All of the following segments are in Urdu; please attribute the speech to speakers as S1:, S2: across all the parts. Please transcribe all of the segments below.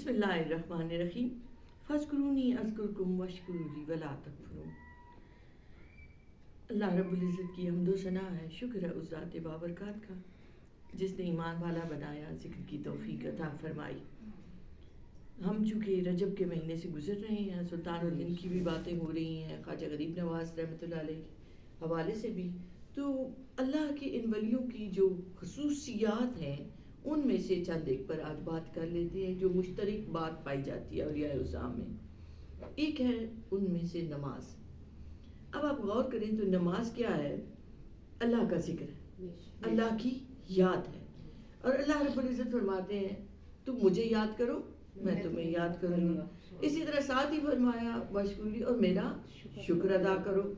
S1: بسم اللہ الرحمن الرحیم فاذکرونی اذکرکم واشکروا لی ولا تکفرون۔ اللہ رب العزت کی حمد و ثنا ہے، شکر ہے اس ذات بابرکات کا جس نے ایمان والا بنایا، ذکر کی توفیق عطا فرمائی۔ ہم چونکہ رجب کے مہینے سے گزر رہے ہیں، سلطان الہند کی بھی باتیں ہو رہی ہیں، خواجہ غریب نواز رحمۃ اللہ علیہ کے حوالے سے بھی، تو اللہ کے ان ولیوں کی جو خصوصیات ہیں ان میں سے چند ایک پر آج بات کر لیتے ہیں جو مشترک بات پائی جاتی ہے اولیاء اعظام میں۔ ایک ہے ان میں سے نماز۔ اب آپ غور کریں تو نماز کیا ہے؟ اللہ کا ذکر ہے، اللہ کی یاد ہے، اور اللہ رب العزت فرماتے ہیں تم مجھے یاد کرو میں تمہیں یاد کروں گا۔ اسی طرح ساتھ ہی فرمایا واشکری، اور میرا شکر ادا کرو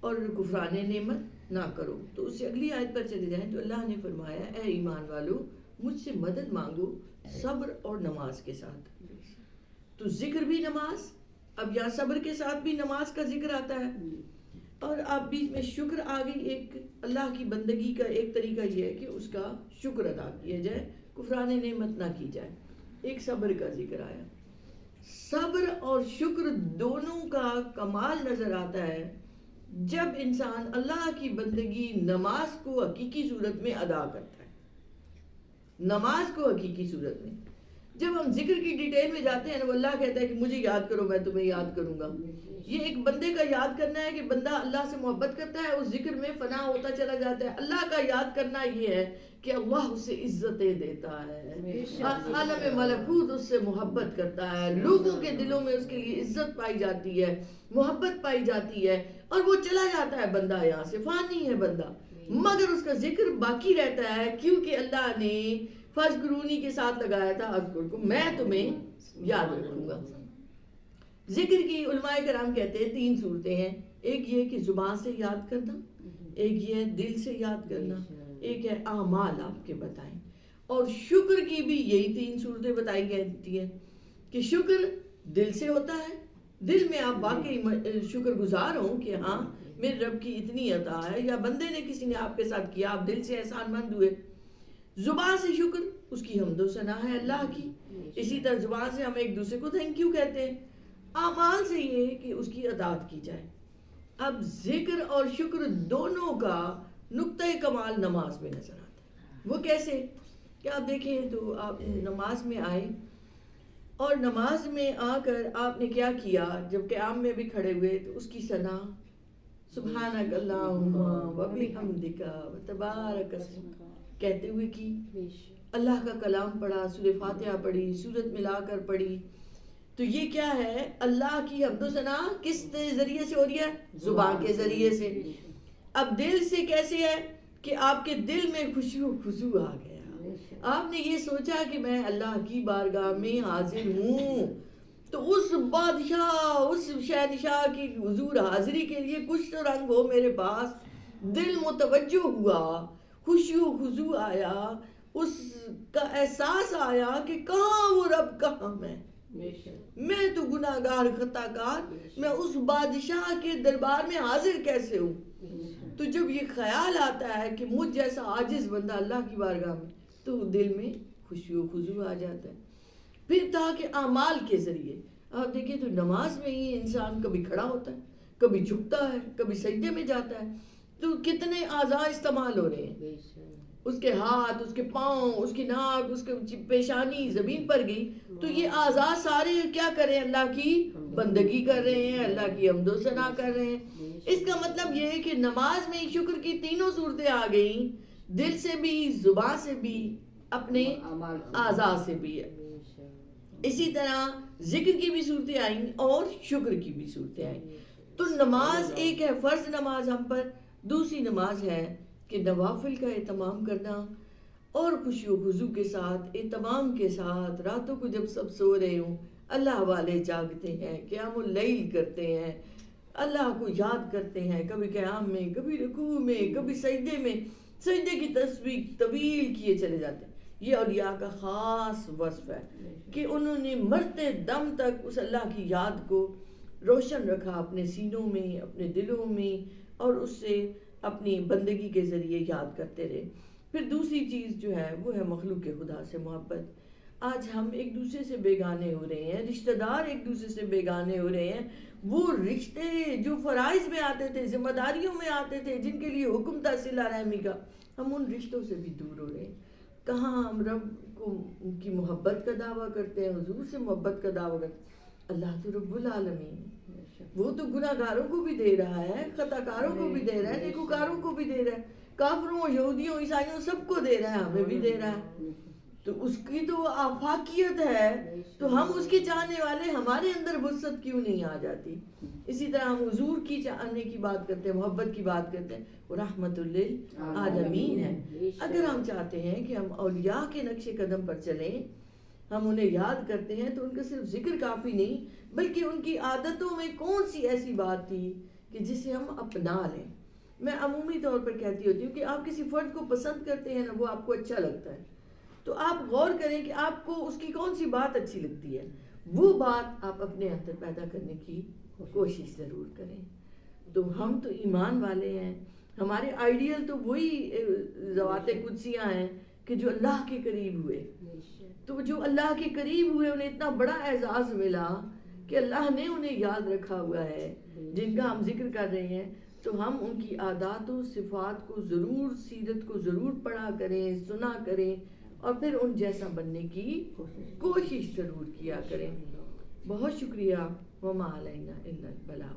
S1: اور کفران نعمت نہ کرو۔ تو اس سے اگلی آیت پر چلے جائیں تو اللہ نے فرمایا اے ایمان والو مجھ سے مدد مانگو صبر اور نماز کے ساتھ۔ تو ذکر بھی نماز، اب یہاں صبر کے ساتھ بھی نماز کا ذکر آتا ہے، اور آپ بیچ میں شکر آ گئی۔ ایک اللہ کی بندگی کا ایک طریقہ یہ ہے کہ اس کا شکر ادا کیا جائے، کفران نعمت نہ کی جائے۔ ایک صبر کا ذکر آیا۔ صبر اور شکر دونوں کا کمال نظر آتا ہے جب انسان اللہ کی بندگی نماز کو حقیقی صورت میں ادا کرتا ہے۔ نماز کو حقیقی صورت میں جب ہم ذکر کی ڈیٹیل میں جاتے ہیں وہ اللہ کہتا ہے کہ مجھے یاد کرو میں تمہیں یاد کروں گا۔ یہ ایک بندے کا یاد کرنا ہے کہ بندہ اللہ سے محبت کرتا ہے، اس ذکر میں فنا ہوتا چلا جاتا ہے۔ اللہ کا یاد کرنا یہ ہے کہ اللہ اسے عزتیں دیتا ہے، عالم ملکوت اس سے محبت کرتا ہے، لوگوں کے دلوں میں اس کے لیے عزت پائی جاتی ہے، محبت پائی جاتی ہے، اور وہ چلا جاتا ہے بندہ یہاں سے، فانی ہے بندہ، مگر اس کا ذکر باقی رہتا ہے کیونکہ اللہ نے فاذکرونی کے ساتھ لگایا تھا اذکرکم، میں تمہیں یاد رکھوں گا۔ ذکر کی علماء کرام کہتے ہیں تین صورتیں ہیں، ایک یہ کہ زبان سے یاد کرنا، ایک یہ دل سے یاد کرنا، ایک ہے اعمال آپ کے بتائیں۔ اور شکر کی بھی یہی تین صورتیں بتائی گئی ہیں کہ شکر دل سے ہوتا ہے، دل میں آپ واقعی شکر گزار ہوں کہ ہاں میرے رب کی اتنی عطا ہے، یا بندے نے کسی نے آپ کے ساتھ کیا آپ دل سے احسان مند ہوئے۔ زبان سے شکر اس کی حمد و ثنا ہے اللہ کی، اسی طرح زبان سے ہم ایک دوسرے کو تھینک یو کہتے ہیں۔ اعمال سے یہ کہ اس کی اطاعت کی جائے۔ اب ذکر اور شکر دونوں کا نقطۂ کمال نماز میں نظر آتا ہے۔ وہ کیسے کہ آپ دیکھیں تو آپ نماز میں آئے اور نماز میں آ کر آپ نے کیا کیا، جب قیام میں بھی کھڑے ہوئے تو اس کی ثنا سبحانک اللہم وبحمدک وتبارک اسمک کہتے ہوئے کی، اللہ کا کلام پڑھا، سورہ فاتحہ پڑھی، سورت ملا کر پڑھی۔ تو یہ کیا ہے؟ اللہ کی حمد و ثنا کس ذریعے سے ہو رہی ہے؟ زبان کے ذریعے سے۔ اب دل سے کیسے ہے کہ آپ کے دل میں خشوع خضوع آ گیا، آپ نے یہ سوچا کہ میں اللہ کی بارگاہ میں حاضر ہوں، تو اس بادشاہ اس شہنشاہ کی حضور حاضری کے لیے کچھ تو رنگ ہو میرے پاس۔ دل متوجہ ہوا، خشوع خضوع آیا، اس کا احساس آیا کہ کہاں وہ رب کہاں میں تو گناہ گار خطا کار، میں اس بادشاہ کے دربار میں حاضر کیسے ہوں؟ تو جب یہ خیال آتا ہے کہ مجھ جیسا عاجز بندہ اللہ کی بارگاہ میں، تو دل میں خشوع و خضوع آ جاتا ہے۔ پھر تاکہ اعمال کے ذریعے آپ دیکھیں تو نماز میں ہی انسان کبھی کھڑا ہوتا ہے، کبھی جھکتا ہے، کبھی سجدے میں جاتا ہے، تو کتنے اعضاء استعمال ہو رہے ہیں، اس کے ہاتھ، اس کے پاؤں، اس کی ناک، اس کے پیشانی زمین پر گئی، تو یہ اعضاء سارے کیا کر رہے ہیں؟ اللہ کی بندگی کر رہے ہیں، اللہ کی حمد و ثنا کر رہے ہیں۔ اس کا مطلب یہ ہے کہ نماز میں شکر کی تینوں صورتیں آ گئیں، دل سے بھی، زبان سے بھی، اپنے اعضاء سے بھی۔ اسی طرح ذکر کی بھی صورتیں آئیں اور شکر کی بھی صورتیں آئیں۔ تو نماز ایک ہے فرض نماز ہم پر، دوسری نماز ہے کہ نوافل کا اہتمام کرنا، اور خشوع و خضوع کے ساتھ، اہتمام کے ساتھ، راتوں کو جب سب سو رہے ہوں اللہ والے جاگتے ہیں، قیام اللیل کرتے ہیں، اللہ کو یاد کرتے ہیں، کبھی قیام میں، کبھی رکوع میں، کبھی سجدے میں، سجدے کی تسبیح طویل کیے چلے جاتے ہیں۔ یہ اولیاء کا خاص وصف ہے کہ انہوں نے مرتے دم تک اس اللہ کی یاد کو روشن رکھا اپنے سینوں میں، اپنے دلوں میں، اور اس سے اپنی بندگی کے ذریعے یاد کرتے رہے۔ پھر دوسری چیز جو ہے وہ ہے مخلوق خدا سے محبت۔ آج ہم ایک دوسرے سے بیگانے ہو رہے ہیں، رشتہ دار ایک دوسرے سے بیگانے ہو رہے ہیں. وہ رشتے جو فرائض میں آتے تھے، ذمہ داریوں میں آتے تھے، جن کے لیے حکم تھا صلہ رحمی کا، ہم ان رشتوں سے بھی دور ہو رہے ہیں. کہاں ہم رب کو کی محبت کا دعویٰ کرتے ہیں، حضور سے محبت کا دعویٰ کرتے ہیں. اللہ تو رب العالمین ہے، وہ تو گناہ گاروں کو بھی دے رہا ہے، خطا کاروں کو بھی دے رہا ہے، نیکوکاروں کو بھی دے رہا ہے، کافروں، یہودیوں، عیسائیوں سب کو دے رہا ہے، ہمیں بھی دے رہا ہے. تو اس کی تو آفاقیت ہے، تو ہم اس کے چاہنے والے، ہمارے اندر وسعت کیوں نہیں آ جاتی؟ اسی طرح ہم حضور کی چاہنے کی بات کرتے ہیں، محبت کی بات کرتے ہیں، وہ رحمت للعالمین ہے. اگر ہم چاہتے ہیں کہ ہم اولیاء کے نقش قدم پر چلیں، ہم انہیں یاد کرتے ہیں، تو ان کا صرف ذکر کافی نہیں، بلکہ ان کی عادتوں میں کون سی ایسی بات تھی کہ جسے ہم اپنا لیں. میں عمومی طور پر کہتی ہوتی ہوں کہ آپ کسی فرد کو پسند کرتے ہیں نا، وہ آپ کو اچھا لگتا ہے، تو آپ غور کریں کہ آپ کو اس کی کون سی بات اچھی لگتی ہے، وہ بات آپ اپنے اندر پیدا کرنے کی کوشش ضرور کریں. تو ہم تو ایمان والے ہیں، ہمارے آئیڈیل تو وہی ذوات قدسیاں ہیں کہ جو اللہ کے قریب ہوئے. تو جو اللہ کے قریب ہوئے انہیں اتنا بڑا اعزاز ملا کہ اللہ نے انہیں یاد رکھا ہوا ہے، جن کا ہم ذکر کر رہے ہیں. تو ہم ان کی عادات و صفات کو ضرور، سیرت کو ضرور پڑھا کریں، سنا کریں، اور پھر ان جیسا بننے کی کوشش ضرور کیا کریں. بہت شکریہ. وما علینا الا البلاغ.